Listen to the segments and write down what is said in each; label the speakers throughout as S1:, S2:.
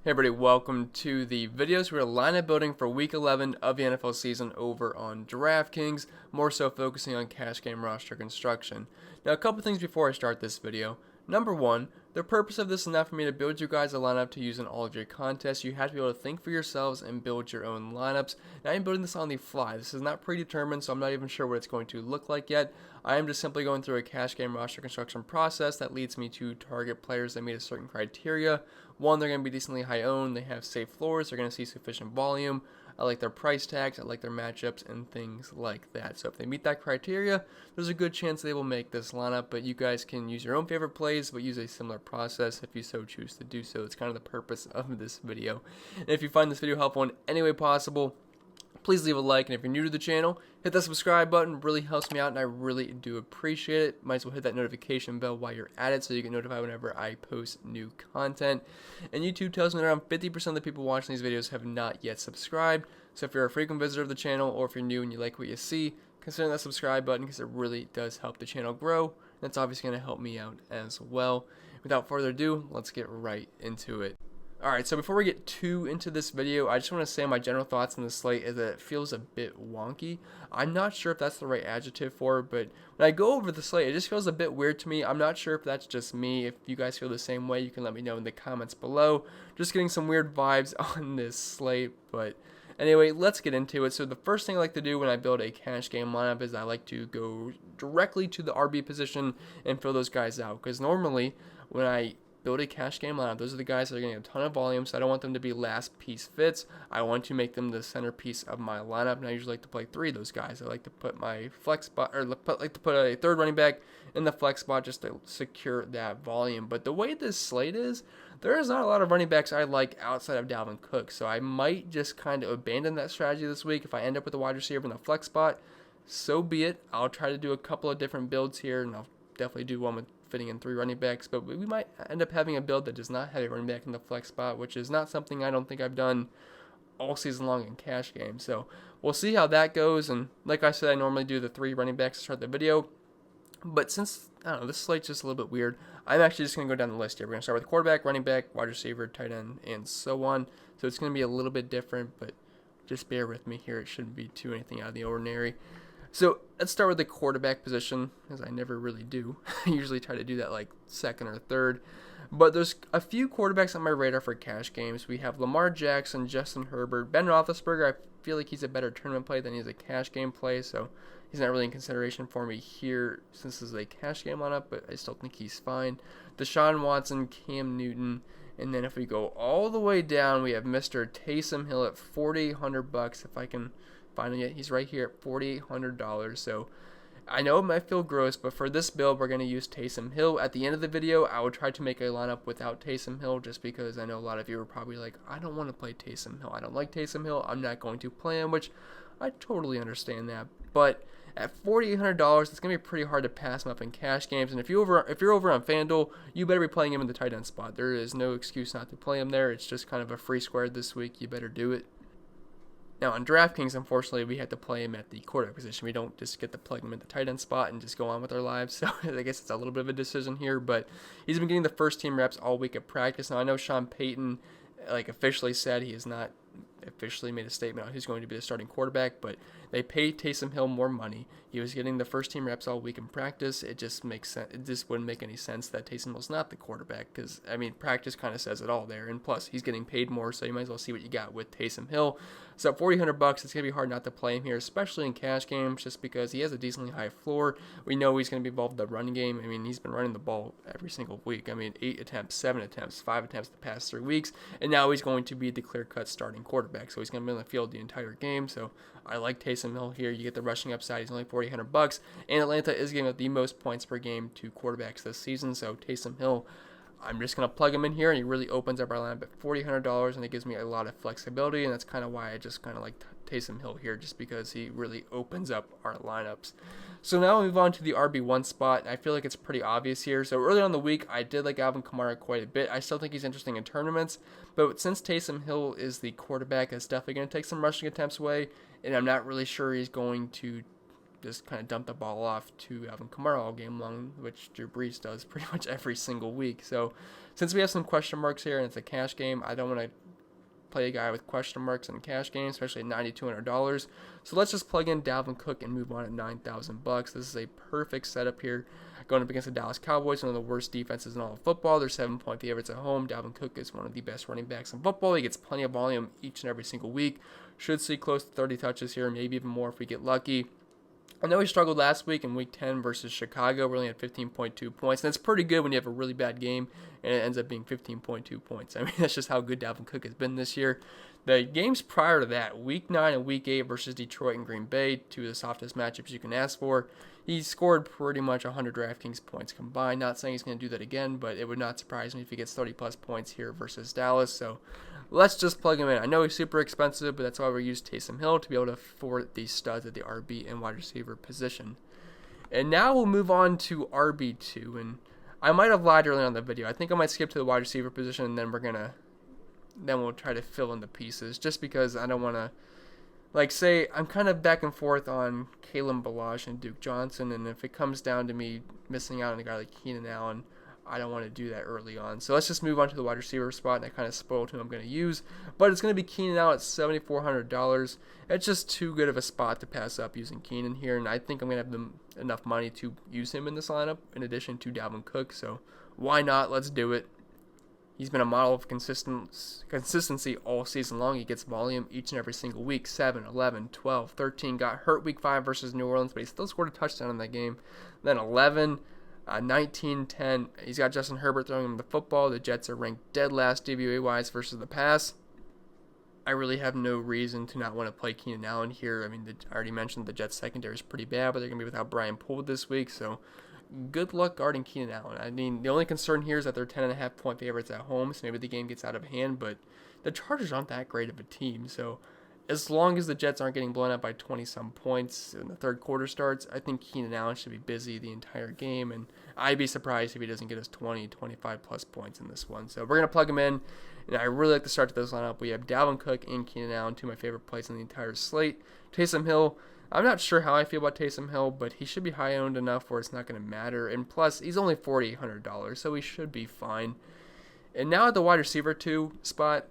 S1: Hey everybody, welcome to the videos. We're lineup building for week 11 of the NFL season over on Draftkings, more so focusing on cash game roster construction. Now a couple things before I start this video. Number one, the purpose of this is not for me to build you guys a lineup to use in all of your contests. You have to be able to think for yourselves and build your own lineups. Now I'm building this on the fly. This is not predetermined, so I'm not even sure what it's going to look like yet. I am just simply going through a cash game roster construction process that leads me to target players that meet a certain criteria. One, they're going to be decently high owned, they have safe floors, they're going to see sufficient volume. I like their price tags, I like their matchups, and things like that. So if they meet that criteria, there's a good chance they will make this lineup, but you guys can use your own favorite plays, but use a similar process if you so choose to do so. It's kind of the purpose of this video. And if you find this video helpful in any way possible, please leave a like, and if you're new to the channel, hit that subscribe button. It really helps me out, and I really do appreciate it. Might as well hit that notification bell while you're at it so you get notified whenever I post new content. And YouTube tells me that around 50% of the people watching these videos have not yet subscribed. So if you're a frequent visitor of the channel, or if you're new and you like what you see, consider that subscribe button because it really does help the channel grow. That's obviously going to help me out as well. Without further ado, let's get right into it. Alright, so before we get too into this video, I just want to say my general thoughts on the slate is that it feels a bit wonky. I'm not sure if that's the right adjective for it, but when I go over the slate, it just feels a bit weird to me. I'm not sure if that's just me. If you guys feel the same way, you can let me know in the comments below. Just getting some weird vibes on this slate, but anyway, let's get into it. So the first thing I like to do when I build a cash game lineup is I like to go directly to the RB position and fill those guys out, because normally when I build a cash game lineup, those are the guys that are getting a ton of volume, so I don't want them to be last piece fits. I want to make them the centerpiece of my lineup, and I usually like to play three of those guys. I like to put my flex spot, or like to put a third running back in the flex spot just to secure that volume. But the way this slate is, there is not a lot of running backs I like outside of Dalvin Cook, so I might just kind of abandon that strategy this week. If I end up with a wide receiver in the flex spot, so be it. I'll try to do a couple of different builds here, and I'll definitely do one with fitting in three running backs, but we might end up having a build that does not have a running back in the flex spot, which is not something I don't think I've done all season long in cash games. So we'll see how that goes, and like I said, I normally do the three running backs to start the video, but since, I don't know, this slate's just a little bit weird, I'm actually just going to go down the list here. We're going to start with quarterback, running back, wide receiver, tight end, and so on. So it's going to be a little bit different, but just bear with me here. It shouldn't be too anything out of the ordinary. So let's start with the quarterback position, as I never really do. I usually try to do that like second or third. But there's a few quarterbacks on my radar for cash games. We have Lamar Jackson, Justin Herbert, Ben Roethlisberger. I feel like he's a better tournament play than he is a cash game play, so he's not really in consideration for me here since this is a cash game lineup, but I still think he's fine. Deshaun Watson, Cam Newton, and then if we go all the way down, we have Mr. Taysom Hill at $4,800 if I can find him yet. He's right here at $4,800. So I know it might feel gross, but for this build, we're going to use Taysom Hill. At the end of the video, I will try to make a lineup without Taysom Hill, just because I know a lot of you are probably like, I don't want to play Taysom Hill. I don't like Taysom Hill. I'm not going to play him, which I totally understand that. But at $4,800, it's going to be pretty hard to pass him up in cash games. And if you're over on FanDuel, you better be playing him in the tight end spot. There is no excuse not to play him there. It's just kind of a free square this week. You better do it. Now, on DraftKings, unfortunately, we had to play him at the quarterback position. We don't just get to plug him in the tight end spot and just go on with our lives. So I guess it's a little bit of a decision here. But he's been getting the first team reps all week at practice. Now, I know Sean Payton officially said he has not officially made a statement on who's going to be the starting quarterback, but they paid Taysom Hill more money. He was getting the first team reps all week in practice. It just makes sense. It just wouldn't make any sense that Taysom Hill's not the quarterback, because I mean, practice kind of says it all there. And plus, he's getting paid more, so you might as well see what you got with Taysom Hill. So at $4,800, it's gonna be hard not to play him here, especially in cash games, just because he has a decently high floor. We know he's gonna be involved in the running game. I mean, he's been running the ball every single week. I mean, 8 attempts, 7 attempts, 5 attempts the past 3 weeks, and now he's going to be the clear-cut starting quarterback. So he's gonna be on the field the entire game. So I like Taysom Hill here. You get the rushing upside. He's only $4,800, and Atlanta is giving up the most points per game to quarterbacks this season. So Taysom Hill, I'm just going to plug him in here, and he really opens up our lineup at $4,800, and it gives me a lot of flexibility, and that's kind of why I just kind of like Taysom Hill here, just because he really opens up our lineups. So now we move on to the RB1 spot. I feel like it's pretty obvious here. So early on in the week, I did like Alvin Kamara quite a bit. I still think he's interesting in tournaments, but since Taysom Hill is the quarterback, it's definitely going to take some rushing attempts away, and I'm not really sure he's going to just kind of dump the ball off to Alvin Kamara all game long, which Drew Brees does pretty much every single week. So since we have some question marks here and it's a cash game, I don't want to play a guy with question marks in a cash game, especially at $9,200. So let's just plug in Dalvin Cook and move on at $9,000. This is a perfect setup here. Going up against the Dallas Cowboys, one of the worst defenses in all of football. They're 7-point favorites at home. Dalvin Cook is one of the best running backs in football. He gets plenty of volume each and every single week. Should see close to 30 touches here, maybe even more if we get lucky. I know he struggled last week in Week 10 versus Chicago. We only had 15.2 points. And it's pretty good when you have a really bad game and it ends up being 15.2 points. I mean, that's just how good Dalvin Cook has been this year. The games prior to that, Week 9 and Week 8 versus Detroit and Green Bay, two of the softest matchups you can ask for, he scored pretty much 100 DraftKings points combined. Not saying he's going to do that again, but it would not surprise me if he gets 30-plus points here versus Dallas. So let's just plug him in. I know he's super expensive, but that's why we use Taysom Hill to be able to afford these studs at the RB and wide receiver position. And now we'll move on to RB2. And I might have lied earlier on the video. I think I might skip to the wide receiver position, and then we'll try to fill in the pieces, just because I don't want to, say I'm kind of back and forth on Kalen Ballage and Duke Johnson, and if it comes down to me missing out on a guy like Keenan Allen, I don't want to do that early on. So let's just move on to the wide receiver spot, and I kind of spoiled who I'm going to use. But it's going to be Keenan Allen at $7,400. It's just too good of a spot to pass up using Keenan here, and I think I'm going to have enough money to use him in this lineup in addition to Dalvin Cook. So why not? Let's do it. He's been a model of consistency all season long. He gets volume each and every single week. 7, 11, 12, 13. Got hurt Week 5 versus New Orleans, but he still scored a touchdown in that game. Then 11, 19, 10. He's got Justin Herbert throwing him the football. The Jets are ranked dead last DVOA-wise versus the pass. I really have no reason to not want to play Keenan Allen here. I mean, I already mentioned the Jets secondary is pretty bad, but they're going to be without Brian Poole this week, so good luck guarding Keenan Allen. I mean, the only concern here is that they're 10.5-point favorites at home, so maybe the game gets out of hand, but the Chargers aren't that great of a team, so as long as the Jets aren't getting blown out by 20-some points and the third quarter starts, I think Keenan Allen should be busy the entire game, and I'd be surprised if he doesn't get us 20, 25-plus points in this one. So we're going to plug him in, and I really like the start to this lineup. We have Dalvin Cook and Keenan Allen, two of my favorite plays in the entire slate. Taysom Hill, I'm not sure how I feel about Taysom Hill, but he should be high-owned enough where it's not going to matter, and plus, he's only $4,800, so he should be fine. And now at the wide receiver 2 spot,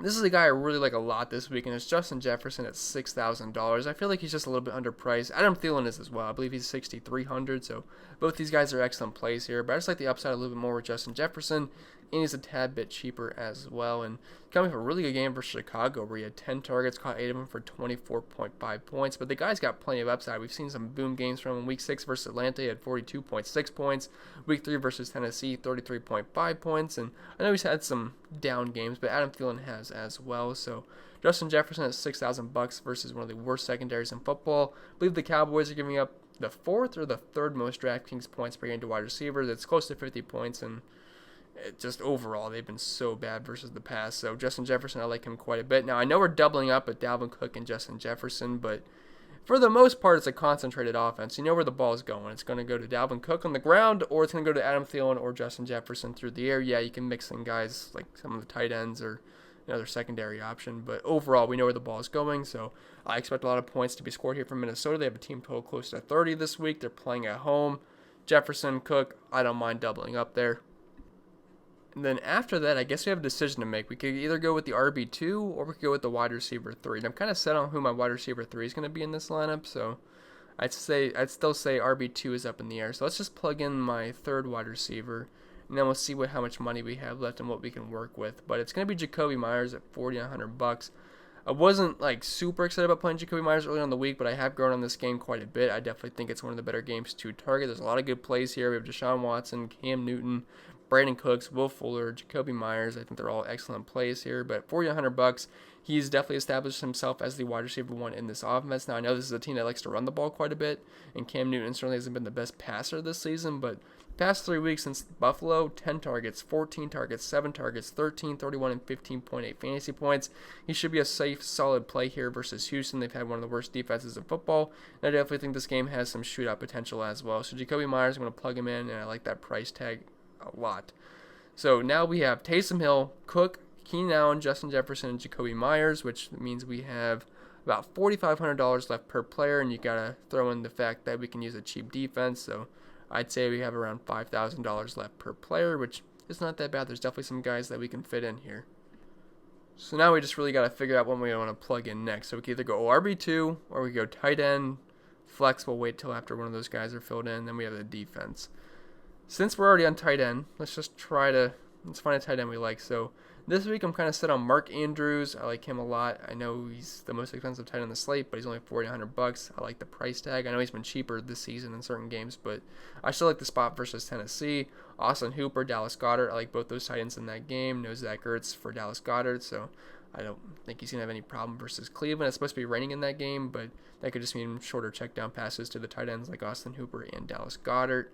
S1: this is a guy I really like a lot this week, and it's Justin Jefferson at $6,000. I feel like he's just a little bit underpriced. Adam Thielen is as well. I believe he's $6,300, so both these guys are excellent plays here. But I just like the upside a little bit more with Justin Jefferson, and he's a tad bit cheaper as well. And coming from a really good game for Chicago, where he had 10 targets, caught 8 of them for 24.5 points. But the guy's got plenty of upside. We've seen some boom games from him. Week 6 versus Atlanta, he had 42.6 points. Week 3 versus Tennessee, 33.5 points. And I know he's had some down games, but Adam Thielen has as well. So Justin Jefferson at $6,000 versus one of the worst secondaries in football. I believe the Cowboys are giving up the 4th or the 3rd most DraftKings points per game to wide receivers. It's close to 50 points, and just overall, they've been so bad versus the pass. So Justin Jefferson, I like him quite a bit. Now, I know we're doubling up at Dalvin Cook and Justin Jefferson, but for the most part, it's a concentrated offense. You know where the ball is going. It's going to go to Dalvin Cook on the ground, or it's going to go to Adam Thielen or Justin Jefferson through the air. Yeah, you can mix in guys like some of the tight ends or another secondary option, but overall, we know where the ball is going, so I expect a lot of points to be scored here from Minnesota. They have a team total close to 30 this week. They're playing at home. Jefferson, Cook, I don't mind doubling up there. And then after that, I guess we have a decision to make. We could either go with the RB2 or we could go with the wide receiver 3. And I'm kind of set on who my wide receiver 3 is going to be in this lineup, so I'd still say RB2 is up in the air. So let's just plug in my third wide receiver, and then we'll see how much money we have left and what we can work with. But it's going to be Jacoby Myers at $4,900. I wasn't super excited about playing Jacoby Myers early on in the week, but I have grown on this game quite a bit. I definitely think it's one of the better games to target. There's a lot of good plays here. We have Deshaun Watson, Cam Newton, Brandon Cooks, Will Fuller, Jacoby Myers. I think they're all excellent plays here. But $4,100, he's definitely established himself as the wide receiver 1 in this offense. Now, I know this is a team that likes to run the ball quite a bit, and Cam Newton certainly hasn't been the best passer this season, but past 3 weeks since Buffalo, 10 targets, 14 targets, 7 targets, 13, 31, and 15.8 fantasy points. He should be a safe, solid play here versus Houston. They've had one of the worst defenses in football, and I definitely think this game has some shootout potential as well. So Jacoby Myers, I'm going to plug him in, and I like that price tag a lot. So now we have Taysom Hill, Cook, Keenan Allen, Justin Jefferson, and Jacoby Myers, which means we have about $4,500 left per player, and you got to throw in the fact that we can use a cheap defense, so I'd say we have around $5,000 left per player, which is not that bad. There's definitely some guys that we can fit in here. So now we just really got to figure out when we want to plug in next. So we can either go RB2 or we go tight end. Flex, we'll wait till after one of those guys are filled in. Then we have the defense. Since we're already on tight end, let's find a tight end we like. So this week I'm kind of set on Mark Andrews. I like him a lot. I know he's the most expensive tight end on the slate, but he's only $4,900. I like the price tag. I know he's been cheaper this season in certain games, but I still like the spot versus Tennessee. Austin Hooper, Dallas Goedert. I like both those tight ends in that game. No Zach Ertz for Dallas Goedert, so I don't think he's going to have any problem versus Cleveland. It's supposed to be raining in that game, but that could just mean shorter check down passes to the tight ends like Austin Hooper and Dallas Goedert.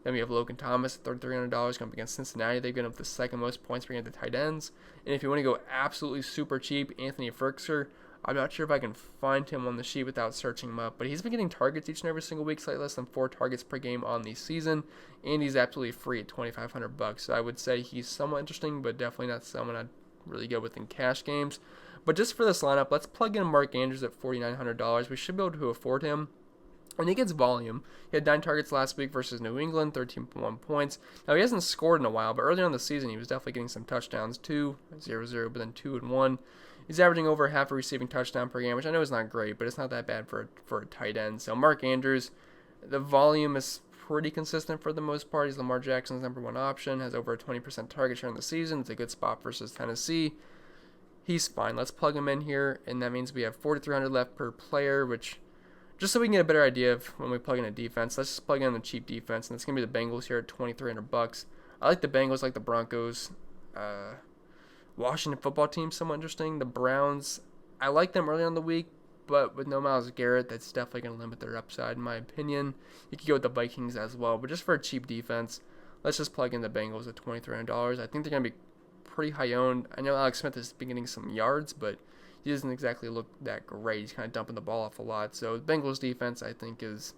S1: Then we have Logan Thomas at $3,300 going up against Cincinnati. They've given up the second most points per game at the tight ends. And if you want to go absolutely super cheap, Anthony Firkser, I'm not sure if I can find him on the sheet without searching him up, but he's been getting targets each and every single week, slightly less than 4 targets per game on the season, and he's absolutely free at $2,500. So I would say he's somewhat interesting, but definitely not someone I'd really go with in cash games. But just for this lineup, let's plug in Mark Andrews at $4,900. We should be able to afford him. And he gets volume. He had 9 targets last week versus New England, 13.1 points. Now, he hasn't scored in a while, but earlier in the season, he was definitely getting some touchdowns. 2, 0-0, but then 2 and 1. He's averaging over half a receiving touchdown per game, which I know is not great, but it's not that bad for a tight end. So Mark Andrews, the volume is pretty consistent for the most part. He's Lamar Jackson's number 1 option, has over a 20% target share in the season. It's a good spot versus Tennessee. He's fine. Let's plug him in here, and that means we have $4,300 left per player, which, just so we can get a better idea of when we plug in a defense, let's just plug in the cheap defense, and it's going to be the Bengals here at $2,300. I like the Bengals, like the Broncos. Washington football team, somewhat interesting. The Browns, I like them early on the week, but with no Myles Garrett, that's definitely going to limit their upside, in my opinion. You could go with the Vikings as well, but just for a cheap defense, let's just plug in the Bengals at $2,300. I think they're going to be pretty high owned. I know Alex Smith has been getting some yards, but he doesn't exactly look that great. He's kind of dumping the ball off a lot. So Bengals defense, I think, it's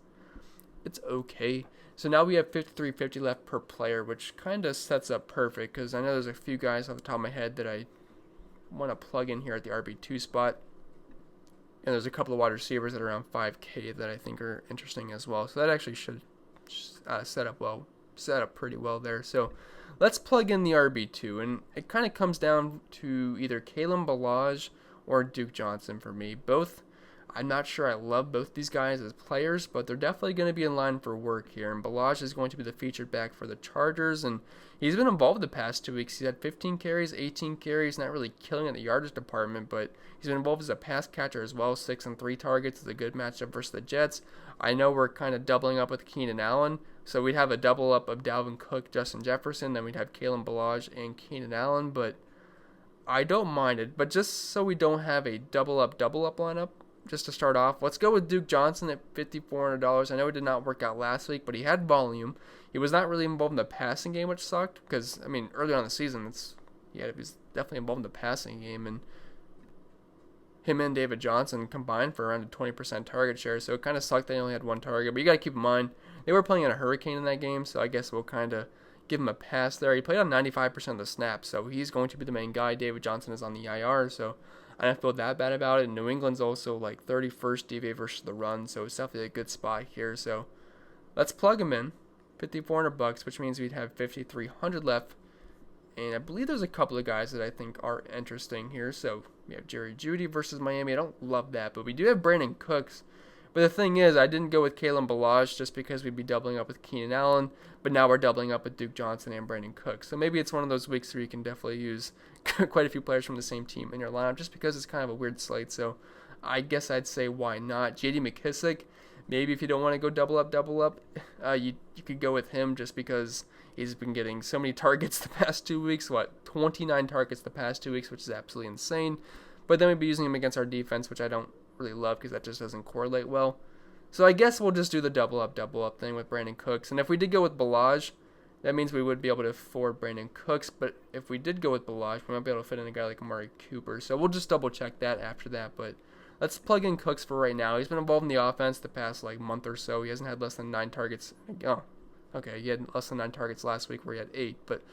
S1: okay. So now we have $5,350 left per player, which kind of sets up perfect because I know there's a few guys off the top of my head that I want to plug in here at the RB2 spot. And there's a couple of wide receivers that are around $5K that I think are interesting as well. So that actually should set up pretty well there. So let's plug in the RB2, and it kind of comes down to either Kalen Ballage or Duke Johnson for me. Both, I'm not sure I love both these guys as players, but they're definitely going to be in line for work here. And Ballage is going to be the featured back for the Chargers, and he's been involved the past 2 weeks. He's had 15 carries, 18 carries, not really killing in the yardage department, but he's been involved as a pass catcher as well. 6 and 3 targets is a good matchup versus the Jets. I know we're kind of doubling up with Keenan Allen, so we'd have a double up of Dalvin Cook, Justin Jefferson, then we'd have Kalen Ballage and Keenan Allen, but I don't mind it. But just so we don't have a double up lineup, just to start off, let's go with Duke Johnson at $5,400. I know it did not work out last week, but he had volume. He was not really involved in the passing game, which sucked, because, I mean, early on in the season, he was definitely involved in the passing game, and him and David Johnson combined for around a 20% target share, so it kind of sucked that he only had 1 target. But you got to keep in mind, they were playing in a hurricane in that game, so I guess we'll kind of give him a pass there. He played on 95% of the snaps, so he's going to be the main guy. David Johnson is on the IR, so I don't feel that bad about it. And New England's also like 31st DVA versus the run, so it's definitely a good spot here. So let's plug him in, $5,400, which means we'd have $5,300 left. And I believe there's a couple of guys that I think are interesting here. So we have Jerry Jeudy versus Miami. I don't love that, but we do have Brandon Cooks. But the thing is, I didn't go with Kalen Ballage just because we'd be doubling up with Keenan Allen, but now we're doubling up with Duke Johnson and Brandon Cooks. So maybe it's one of those weeks where you can definitely use quite a few players from the same team in your lineup just because it's kind of a weird slate. So I guess I'd say why not. J.D. McKissick, maybe if you don't want to go double up, you could go with him just because he's been getting so many targets the past 2 weeks. 29 targets the past 2 weeks, which is absolutely insane. But then we'd be using him against our defense, which I don't really love because that just doesn't correlate well. So I guess we'll just do the double up thing with Brandon Cooks. And if we did go with Ballage, that means we would be able to afford Brandon Cooks. But if we did go with Ballage, we might be able to fit in a guy like Amari Cooper. So we'll just double check that after that. But let's plug in Cooks for right now. He's been involved in the offense the past month or so. He hasn't had less than 9 targets. Oh, okay. He had less than 9 targets last week where he had 8. But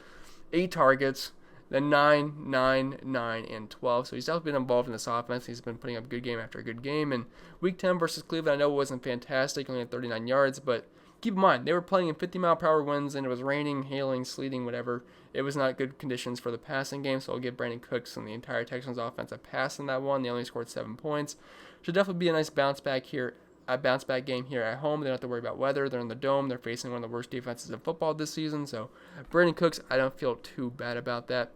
S1: 8 targets, Then 9, 9, 9, and 12. So he's definitely been involved in this offense. He's been putting up good game after good game. And week 10 versus Cleveland, I know it wasn't fantastic, only had 39 yards, but keep in mind, they were playing in 50-mile-per-hour winds, and it was raining, hailing, sleeting, whatever. It was not good conditions for the passing game, so I'll give Brandon Cooks and the entire Texans offense a pass in that one. They only scored 7 points. Should definitely be a nice bounce back game here at home. They don't have to worry about weather. They're in the dome. They're facing one of the worst defenses in football this season. So Brandon Cooks, I don't feel too bad about that.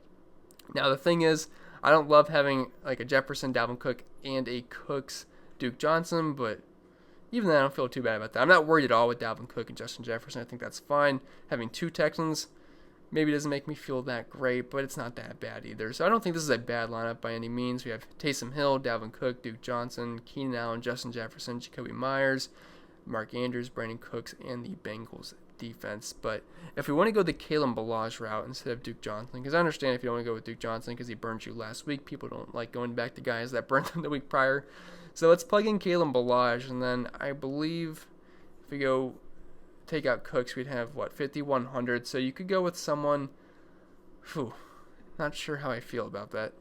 S1: Now the thing is, I don't love having like a Jefferson, Dalvin Cook, and a Cooks Duke Johnson, but even then I don't feel too bad about that. I'm not worried at all with Dalvin Cook and Justin Jefferson. I think that's fine. Having 2 Texans maybe doesn't make me feel that great, but it's not that bad either. So I don't think this is a bad lineup by any means. We have Taysom Hill, Dalvin Cook, Duke Johnson, Keenan Allen, Justin Jefferson, Jacoby Myers, Mark Andrews, Brandon Cooks, and the Bengals defense. But if we want to go the Kalen Ballage route instead of Duke Johnson, because I understand if you don't want to go with Duke Johnson because he burned you last week, people don't like going back to guys that burned them the week prior. So let's plug in Kalen Ballage, and then I believe if we go take out Cooks, we'd have, 5,100. So you could go with someone, not sure how I feel about that.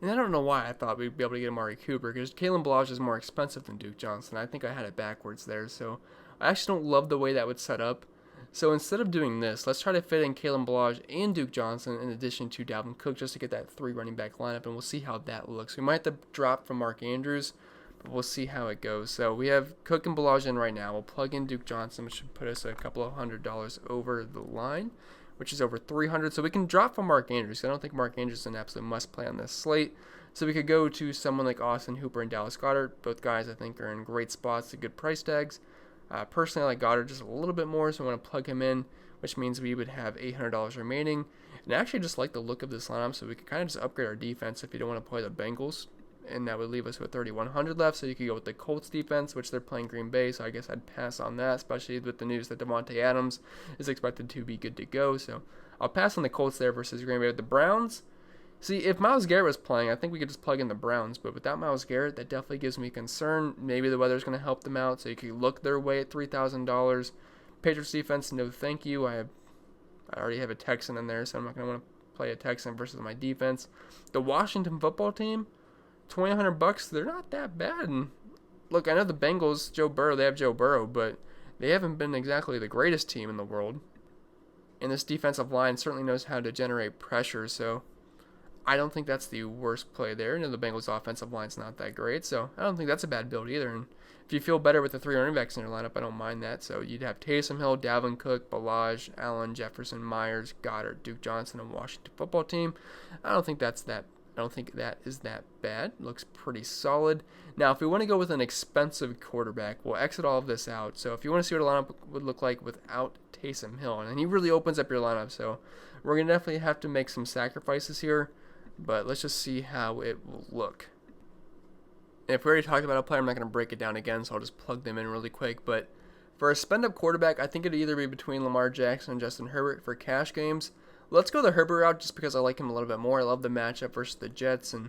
S1: And I don't know why I thought we'd be able to get Amari Cooper, because Kalen Ballage is more expensive than Duke Johnson. I think I had it backwards there, so I actually don't love the way that would set up. So instead of doing this, let's try to fit in Kalen Ballage and Duke Johnson in addition to Dalvin Cook just to get that 3 running back lineup, and we'll see how that looks. We might have to drop from Mark Andrews, but we'll see how it goes. So we have Cook and Ballage in right now. We'll plug in Duke Johnson, which should put us a couple of $100 over the line, which is over 300. So we can drop from Mark Andrews. I don't think Mark Andrews is an absolute must-play on this slate. So we could go to someone like Austin Hooper and Dallas Goedert. Both guys I think are in great spots at good price tags. Personally, I like Goddard just a little bit more, so I want to plug him in, which means we would have $800 remaining. And I actually just like the look of this lineup, so we could kind of just upgrade our defense if you don't want to play the Bengals. And that would leave us with 3,100 left, so you could go with the Colts defense, which they're playing Green Bay, so I guess I'd pass on that, especially with the news that Devontae Adams is expected to be good to go. So I'll pass on the Colts there versus Green Bay. With the Browns, see, if Myles Garrett was playing, I think we could just plug in the Browns. But without Myles Garrett, that definitely gives me concern. Maybe the weather's going to help them out, so you could look their way at $3,000. Patriots defense, no thank you. I already have a Texan in there, so I'm not going to want to play a Texan versus my defense. The Washington football team, $2,100, they're not that bad. And look, I know the Bengals, they have Joe Burrow, but they haven't been exactly the greatest team in the world. And this defensive line certainly knows how to generate pressure, so I don't think that's the worst play there. The Bengals' offensive line's not that great, so I don't think that's a bad build either. And if you feel better with the 3 running backs in your lineup, I don't mind that. So you'd have Taysom Hill, Dalvin Cook, Ballage, Allen, Jefferson, Myers, Goddard, Duke Johnson, and Washington football team. I don't think that is that bad. Looks pretty solid. Now, if we want to go with an expensive quarterback, we'll exit all of this out. So if you want to see what a lineup would look like without Taysom Hill, and he really opens up your lineup, so we're going to definitely have to make some sacrifices here, but let's just see how it will look. And if we already talked about a player, I'm not going to break it down again, so I'll just plug them in really quick. But for a spend-up quarterback, I think it would either be between Lamar Jackson and Justin Herbert for cash games. Let's go the Herbert route just because I like him a little bit more. I love the matchup versus the Jets, and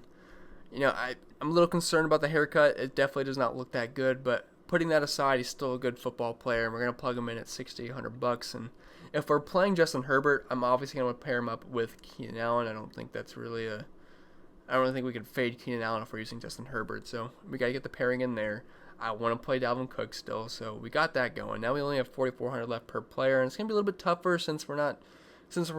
S1: I'm a little concerned about the haircut. It definitely does not look that good, but putting that aside, he's still a good football player, and we're going to plug him in at $6,800. And if we're playing Justin Herbert, I'm obviously going to pair him up with Keenan Allen. I don't think that's really I don't think we can fade Keenan Allen if we're using Justin Herbert, so we got to get the pairing in there. I want to play Dalvin Cook still, so we got that going. Now we only have $4,400 left per player, and it's going to be a little bit tougher since we're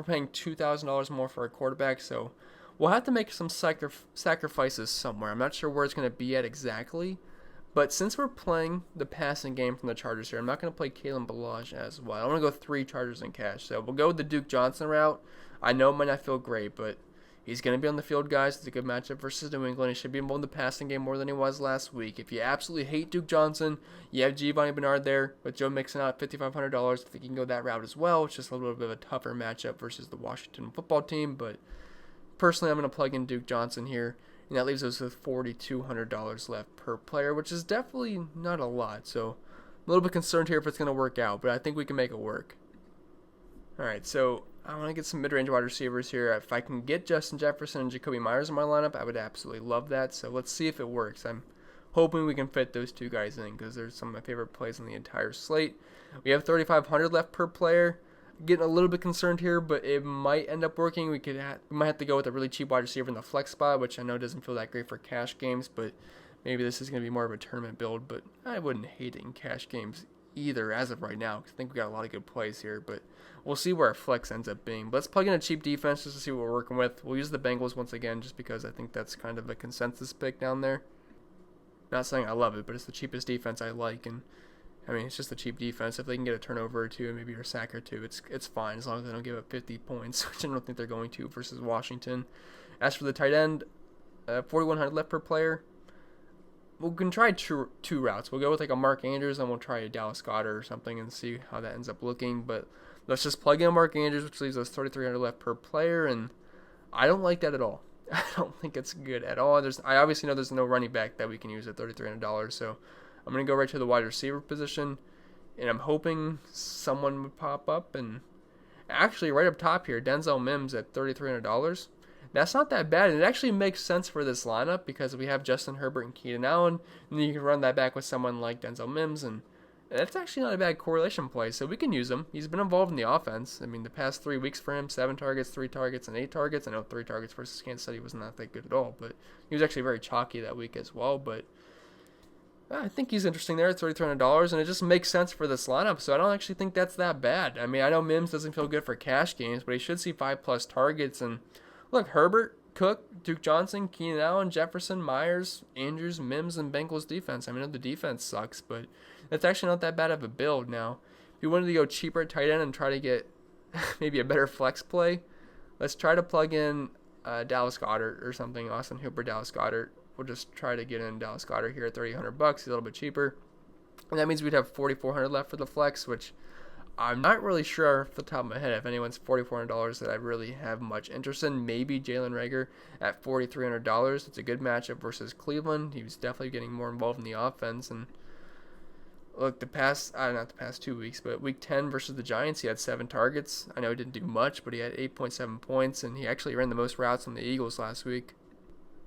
S1: paying $2,000 more for a quarterback, so we'll have to make some sacrifices somewhere. I'm not sure where it's going to be at exactly, but since we're playing the passing game from the Chargers here, I'm not going to play Kalen Ballage as well. I want to go 3 Chargers in cash, so we'll go with the Duke Johnson route. I know it might not feel great, but he's going to be on the field, guys. It's a good matchup versus New England. He should be involved in the passing game more than he was last week. If you absolutely hate Duke Johnson, you have Giovanni Bernard there with Joe Mixon out at $5,500. I think you can go that route as well. It's just a little bit of a tougher matchup versus the Washington football team. But personally, I'm going to plug in Duke Johnson here, and that leaves us with $4,200 left per player, which is definitely not a lot. So I'm a little bit concerned here if it's going to work out, but I think we can make it work. All right, so I want to get some mid-range wide receivers here. If I can get Justin Jefferson and Jacoby Myers in my lineup, I would absolutely love that. So let's see if it works. I'm hoping we can fit those 2 guys in because they're some of my favorite plays on the entire slate. We have $3,500 left per player. Getting a little bit concerned here, but it might end up working. We might have to go with a really cheap wide receiver in the flex spot, which I know doesn't feel that great for cash games, but maybe this is going to be more of a tournament build. But I wouldn't hate it in cash games either as of right now, because I think we got a lot of good plays here, but we'll see where our flex ends up being. But let's plug in a cheap defense just to see what we're working with. We'll use the Bengals once again, just because I think that's kind of a consensus pick down there. Not saying I love it, but it's the cheapest defense I like, and I mean, it's just a cheap defense. If they can get a turnover or two and maybe a sack or two, it's fine as long as they don't give up 50 points, which I don't think they're going to versus Washington. As for the tight end, 4,100 left per player. We can try two routes. We'll go with like a Mark Andrews, and we'll try a Dallas Goedert or something and see how that ends up looking. But let's just plug in Mark Andrews, which leaves us 3,300 left per player, and I don't like that at all. I don't think it's good at all. I obviously know there's no running back that we can use at $3,300, so I'm going to go right to the wide receiver position, and I'm hoping someone would pop up. And actually, right up top here, Denzel Mims at $3,300. That's not that bad, and it actually makes sense for this lineup because we have Justin Herbert and Keenan Allen, and then you can run that back with someone like Denzel Mims, and that's actually not a bad correlation play, so we can use him. He's been involved in the offense. I mean, the past 3 weeks for him, 7 targets, 3 targets, and 8 targets. I know 3 targets versus Kansas City wasn't that good at all, but he was actually very chalky that week as well. But I think he's interesting there at $3,300, and it just makes sense for this lineup, so I don't actually think that's that bad. I mean, I know Mims doesn't feel good for cash games, but he should see 5+ targets. And look, Herbert, Cook, Duke Johnson, Keenan Allen, Jefferson, Myers, Andrews, Mims, and Bengals defense. I mean, the defense sucks, but it's actually not that bad of a build. Now, if you wanted to go cheaper at tight end and try to get maybe a better flex play, let's try to plug in Dallas Goedert or something. Austin Hooper, Dallas Goedert. We'll just try to get in Dallas Goedert here at $3,800. He's a little bit cheaper. And that means we'd have $4,400 left for the flex, which I'm not really sure off the top of my head if anyone's $4,400 that I really have much interest in. Maybe Jalen Reagor at $4,300. It's a good matchup versus Cleveland. He was definitely getting more involved in the offense. And look, not the past 2 weeks, but week 10 versus the Giants, he had 7 targets. I know he didn't do much, but he had 8.7 points, and he actually ran the most routes on the Eagles last week.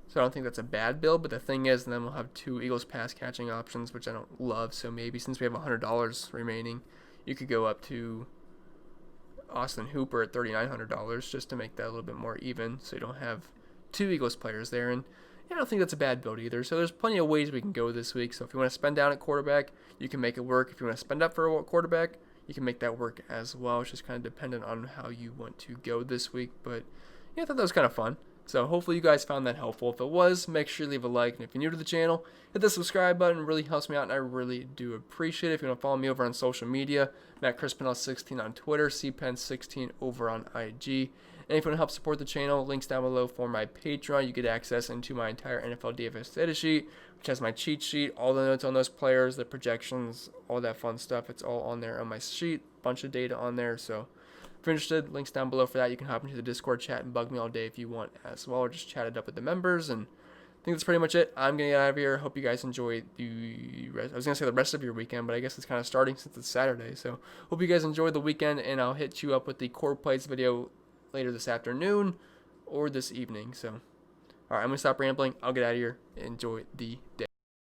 S1: So I don't think that's a bad build, but the thing is, and then we'll have 2 Eagles pass catching options, which I don't love. So maybe since we have $100 remaining, you could go up to Austin Hooper at $3,900 just to make that a little bit more even, so you don't have 2 Eagles players there. And I don't think that's a bad build either. So there's plenty of ways we can go this week. So if you want to spend down at quarterback, you can make it work. If you want to spend up for a quarterback, you can make that work as well. It's just kind of dependent on how you want to go this week. But yeah, I thought that was kind of fun. So hopefully you guys found that helpful. If it was, make sure to leave a like. And if you're new to the channel, hit the subscribe button. It really helps me out, and I really do appreciate it. If you want to follow me over on social media, I'm at Pennell16 on Twitter, cpen16 over on IG. And if you want to help support the channel, links down below for my Patreon. You get access into my entire NFL DFS data sheet, which has my cheat sheet, all the notes on those players, the projections, all that fun stuff. It's all on there on my sheet. Bunch of data on there. So if you're interested, links down below for that. You can hop into the Discord chat and bug me all day if you want as well, or just chat it up with the members. And I think that's pretty much it. I'm going to get out of here. Hope you guys enjoy the rest of your weekend, but I guess it's kind of starting since it's Saturday. So hope you guys enjoy the weekend, and I'll hit you up with the core plays video later this afternoon or this evening. So, all right, I'm going to stop rambling. I'll get out of here. Enjoy the day.